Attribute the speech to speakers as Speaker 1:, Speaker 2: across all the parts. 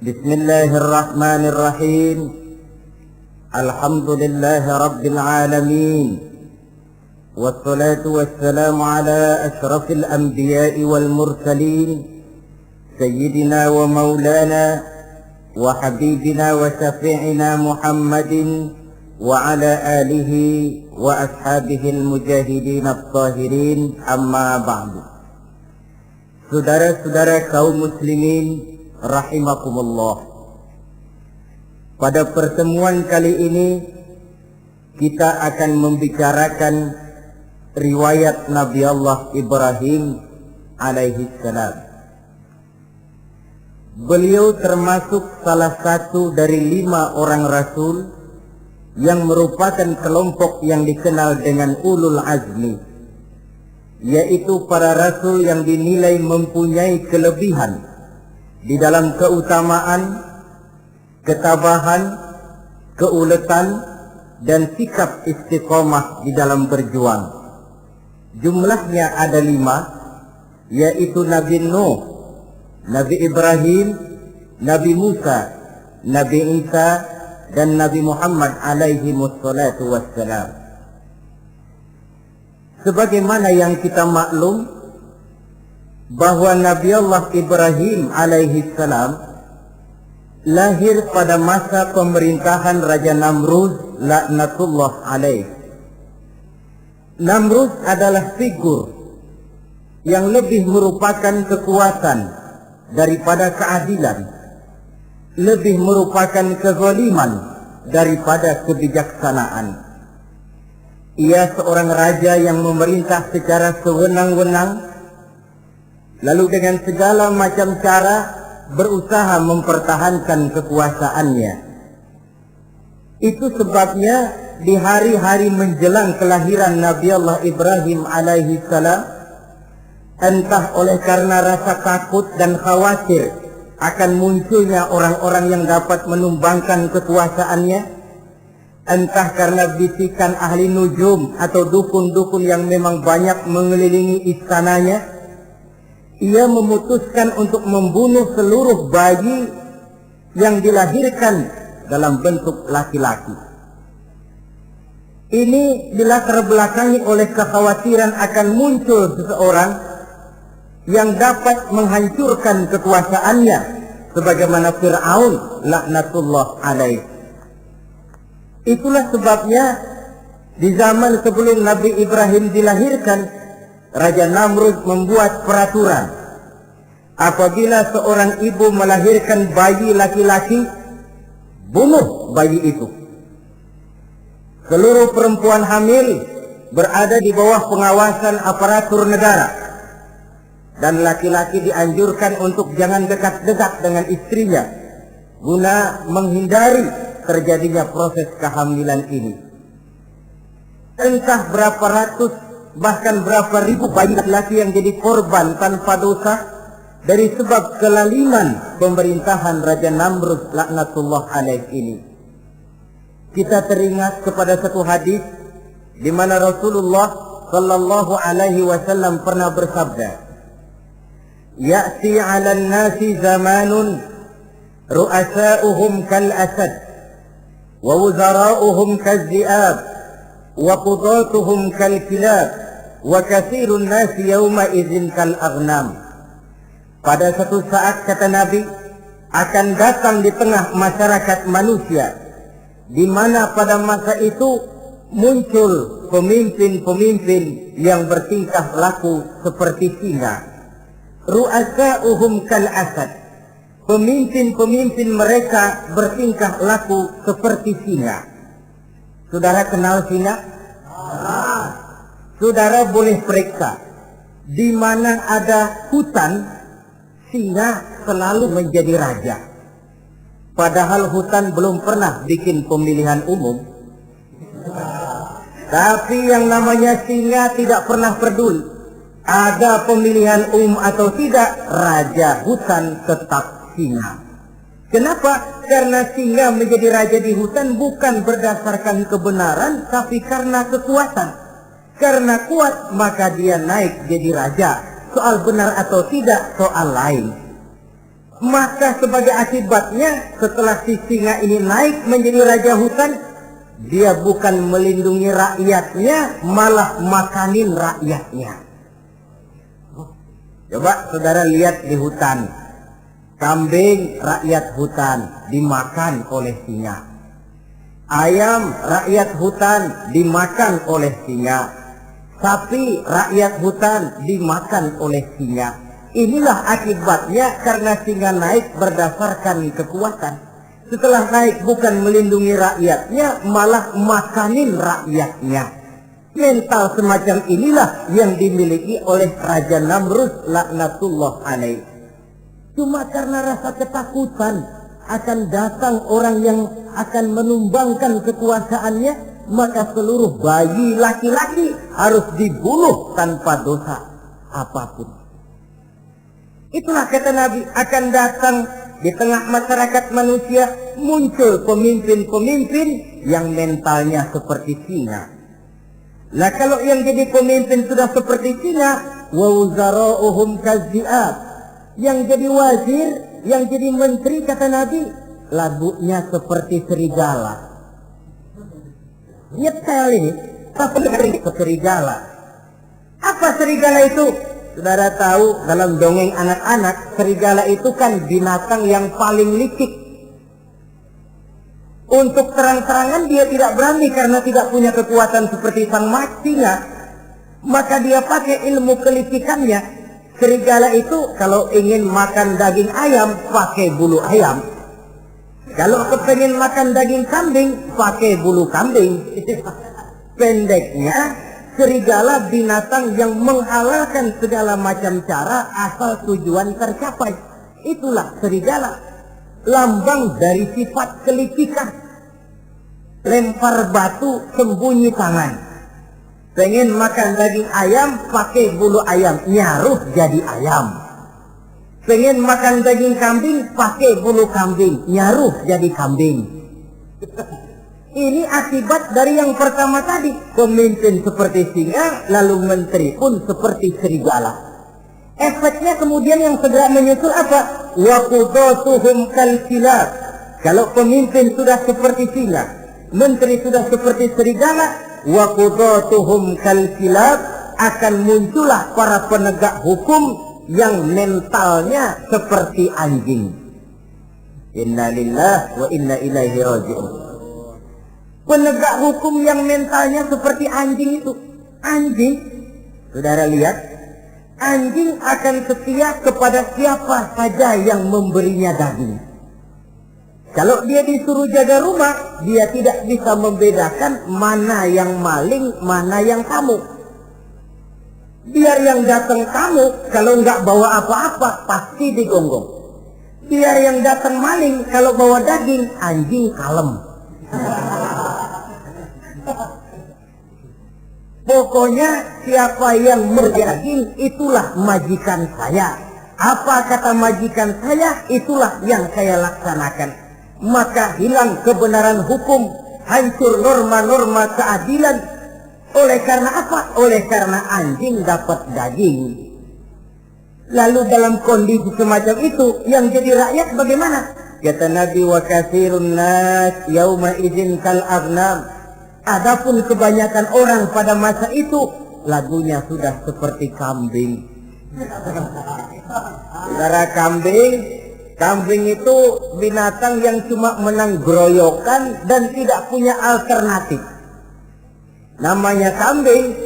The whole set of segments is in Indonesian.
Speaker 1: Bismillahirrahmanirrahim. Alhamdulillahi rabbil alamin. Wassalatu wassalamu ala ashrafil anbiya'i wal mursalin, sayyidina wa maulana wa habibina wa syafi'ina Muhammadin wa ala alihi wa ashabihil mujahidin at-tahirin, amma ba'du. Saudara-saudara kaum muslimin rahimakumullah. Pada pertemuan kali ini kita akan membicarakan riwayat Nabi Allah Ibrahim alaihi salam. Beliau termasuk salah satu dari 5 orang rasul yang merupakan kelompok yang dikenal dengan ulul azmi, yaitu para rasul yang dinilai mempunyai kelebihan di dalam keutamaan, ketabahan, keuletan, dan sikap istiqomah di dalam berjuang. Jumlahnya ada 5, yaitu Nabi Nuh, Nabi Ibrahim, Nabi Musa, Nabi Isa, dan Nabi Muhammad alaihi wassalatu wassalam. Sebagaimana yang kita maklum bahwa Nabi Allah Ibrahim alaihi salam lahir pada masa pemerintahan Raja Namrud laknatullah alaih. Namrud adalah figur yang lebih merupakan kekuatan daripada keadilan, lebih merupakan kezaliman daripada kebijaksanaan. Ia seorang raja yang memerintah secara sewenang-wenang, lalu dengan segala macam cara berusaha mempertahankan kekuasaannya. Itu sebabnya di hari-hari menjelang kelahiran Nabi Allah Ibrahim alaihi salam, entah oleh karena rasa takut dan khawatir akan munculnya orang-orang yang dapat menumbangkan kekuasaannya, entah karena bisikan ahli nujum atau dukun-dukun yang memang banyak mengelilingi istananya, ia memutuskan untuk membunuh seluruh bayi yang dilahirkan dalam bentuk laki-laki. Ini dilatar belakangi oleh kekhawatiran akan muncul seseorang yang dapat menghancurkan kekuasaannya, sebagaimana Fir'aun laknatullah alaih. Itulah sebabnya di zaman sebelum Nabi Ibrahim dilahirkan, Raja Namrud membuat peraturan. Apabila seorang ibu melahirkan bayi laki-laki, bunuh bayi itu. Seluruh perempuan hamil berada di bawah pengawasan aparatur negara, dan laki-laki dianjurkan untuk jangan dekat-dekat dengan istrinya guna menghindari terjadinya proses kehamilan ini. Entah berapa ratus bahkan berapa ribu bayi laki-laki yang jadi korban tanpa dosa dari sebab kelaliman pemerintahan Raja Namrud laknatullah alaih ini. Kita teringat kepada satu hadis di mana Rasulullah sallallahu alaihi wasallam pernah bersabda, "Ya'ti 'alan nasi zamanun ru'asa'uhum kal asad wa wuzara'uhum kal zi'ab wa qudatuhum kal kilab wa katsirun nasi yawma idzin kal aghnam." Pada satu saat, kata Nabi, akan datang di tengah masyarakat manusia di mana pada masa itu muncul pemimpin-pemimpin yang bertingkah laku seperti singa. Ru'asa'uhum kal asad. Pemimpin-pemimpin mereka bertingkah laku seperti singa. Saudara kenal singa? Saudara boleh periksa, di mana ada hutan, singa selalu menjadi raja. Padahal hutan belum pernah bikin pemilihan umum. Tapi yang namanya singa tidak pernah peduli. Ada pemilihan umum atau tidak, raja hutan tetap singa. Kenapa? Karena singa menjadi raja di hutan bukan berdasarkan kebenaran, tapi karena kekuatan. Karena kuat, maka dia naik jadi raja. Soal benar atau tidak, soal lain. Maka sebagai akibatnya setelah si singa ini naik menjadi raja hutan, dia bukan melindungi rakyatnya, malah makanin rakyatnya. Coba saudara lihat di hutan, kambing rakyat hutan dimakan oleh singa, ayam rakyat hutan dimakan oleh singa, sapi rakyat hutan dimakan oleh singa. Inilah akibatnya karena singa naik berdasarkan kekuatan. Setelah naik bukan melindungi rakyatnya, malah makanin rakyatnya. Mental semacam inilah yang dimiliki oleh Raja Namrud laknatullah alaih. Cuma karena rasa ketakutan akan datang orang yang akan menumbangkan kekuasaannya, maka seluruh bayi laki-laki harus dibunuh tanpa dosa apapun. Itulah kata Nabi, akan datang di tengah masyarakat manusia muncul pemimpin-pemimpin yang mentalnya seperti singa. Nah kalau yang jadi pemimpin sudah seperti singa, wa wuzara'uhum kazzi'ab, yang jadi wazir, yang jadi menteri kata Nabi, lagunya seperti serigala. Nyetel ini, apa serigala? Apa serigala itu? Saudara tahu dalam dongeng anak-anak, serigala itu kan binatang yang paling licik. Untuk terang-terangan dia tidak berani karena tidak punya kekuatan seperti sang singa. Maka dia pakai ilmu kelicikannya. Serigala itu kalau ingin makan daging ayam, pakai bulu ayam. Kalau kepengen makan daging kambing, pakai bulu kambing. Pendeknya, serigala binatang yang menghalalkan segala macam cara asal tujuan tercapai. Itulah serigala, lambang dari sifat kelicikan. Lempar batu, sembunyi tangan. Pengen makan daging ayam, pakai bulu ayam, nyaruh jadi ayam. Pengen makan daging kambing, pakai bulu kambing, nyaruh jadi kambing. Ini akibat dari yang pertama tadi. Pemimpin seperti singa, lalu menteri pun seperti serigala. Efeknya kemudian yang segera menyusul apa? Wa qudatuhum kal kilab. Kalau pemimpin sudah seperti singa, menteri sudah seperti serigala, wa qudatuhum kal kilab, akan muncullah para penegak hukum yang mentalnya seperti anjing. Inna lillahi wa inna ilaihi raji'un. Penegak hukum yang mentalnya seperti anjing itu. Anjing, saudara lihat, anjing akan setia kepada siapa saja yang memberinya daging. Kalau dia disuruh jaga rumah, dia tidak bisa membedakan mana yang maling, mana yang tamu. Biar yang datang tamu, kalau nggak bawa apa-apa, pasti digonggong. Biar yang datang maling, kalau bawa daging, anjing kalem. Pokoknya siapa yang berdaging, itulah majikan saya. Apa kata majikan saya, itulah yang saya laksanakan. Maka hilang kebenaran hukum, hancur norma-norma keadilan. Oleh karena apa? Oleh karena anjing dapat daging. Lalu dalam kondisi semacam itu, yang jadi rakyat bagaimana? Kata Nabi, wa katsirun nas yauma idzin kal aghnam. Adapun kebanyakan orang pada masa itu, lagunya sudah seperti kambing. Saudara, kambing itu binatang yang cuma menang groyokan dan tidak punya alternatif. Namanya kambing,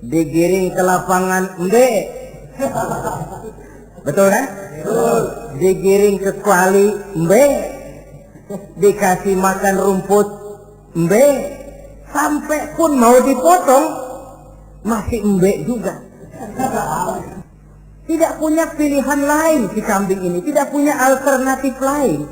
Speaker 1: digiring ke lapangan embe. Betul kan? Betul. Digiring ke kuali embe. Dikasih makan rumput embe. Sampai pun mau dipotong masih embe juga. Tidak punya pilihan lain si kambing ini, tidak punya alternatif lain.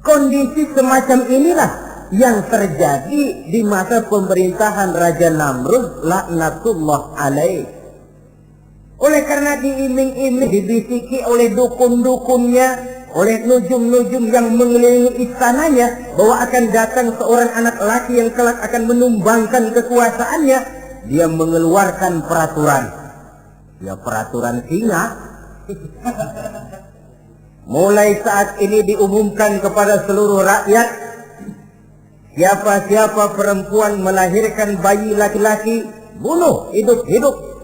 Speaker 1: Kondisi semacam inilah yang terjadi di masa pemerintahan Raja Namrud laknatullah alaih. Oleh karena diiming-iming, dibisiki oleh dukun-dukunnya, oleh nujum-nujum yang mengelilingi istananya, bahwa akan datang seorang anak laki yang kelak akan menumbangkan kekuasaannya, dia mengeluarkan peraturan. Ya peraturan singa. mulai saat ini diumumkan kepada seluruh rakyat, siapa-siapa perempuan melahirkan bayi laki-laki, bunuh hidup-hidup.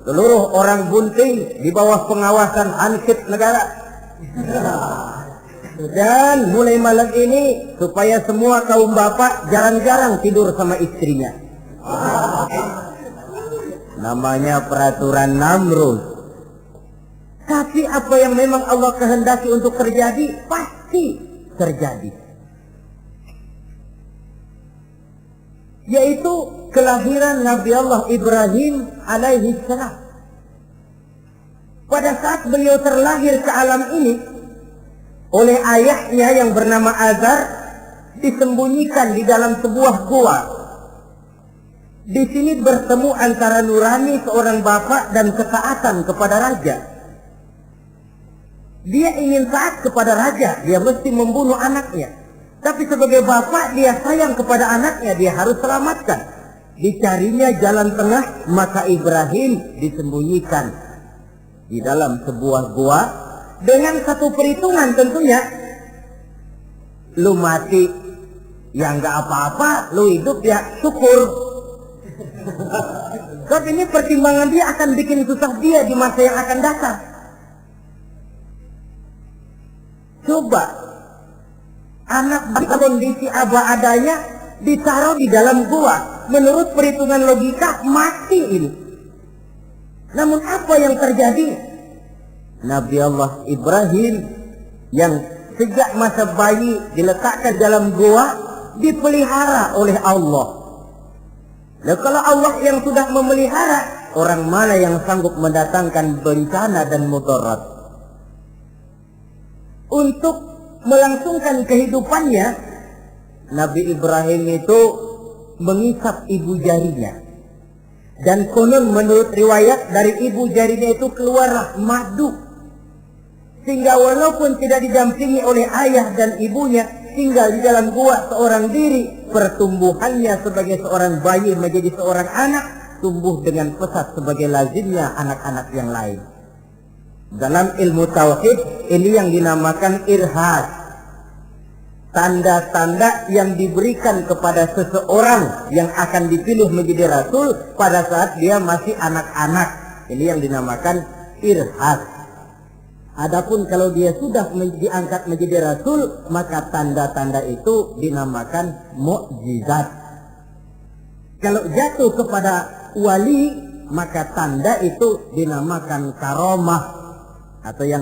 Speaker 1: Seluruh orang bunting di bawah pengawasan Hansip negara. Dan mulai malam ini, supaya semua kaum bapak jarang-jarang tidur sama istrinya. Namanya peraturan Namrud. Tapi apa yang memang Allah kehendaki untuk terjadi, pasti terjadi. Yaitu kelahiran Nabi Allah Ibrahim alaihi salam. Pada saat beliau terlahir ke alam ini, oleh ayahnya yang bernama Azar, disembunyikan di dalam sebuah gua. Di sini bertemu antara nurani seorang bapak dan ketaatan kepada raja. Dia ingin taat kepada raja, dia mesti membunuh anaknya. Tapi sebagai bapak, dia sayang kepada anaknya, dia harus selamatkan. Dicarinya jalan tengah, maka Ibrahim disembunyikan di dalam sebuah gua dengan satu perhitungan tentunya. Lu mati, ya nggak apa-apa, lu hidup ya syukur. Sebab ini pertimbangan dia akan bikin susah dia di masa yang akan datang. Coba anak dalam kondisi apa adanya ditaruh di dalam gua, menurut perhitungan logika mati ini. Namun apa yang terjadi? Nabi Allah Ibrahim yang sejak masa bayi diletakkan dalam gua dipelihara oleh Allah. Nah, kalau Allah yang sudah memelihara, orang mana yang sanggup mendatangkan bencana dan mudarat? Untuk melangsungkan kehidupannya, Nabi Ibrahim itu mengisap ibu jarinya. Dan konon menurut riwayat dari ibu jarinya itu keluarlah madu. Sehingga walaupun tidak didampingi oleh ayah dan ibunya, tinggal di dalam gua seorang diri, pertumbuhannya sebagai seorang bayi menjadi seorang anak, tumbuh dengan pesat sebagai lazimnya anak-anak yang lain. Dalam ilmu tauhid ini yang dinamakan irhas. Tanda-tanda yang diberikan kepada seseorang yang akan dipilih menjadi rasul pada saat dia masih anak-anak. Ini yang dinamakan irhas. Adapun kalau dia sudah diangkat menjadi rasul, maka tanda-tanda itu dinamakan mukjizat. Kalau jatuh kepada wali, maka tanda itu dinamakan karomah atau yang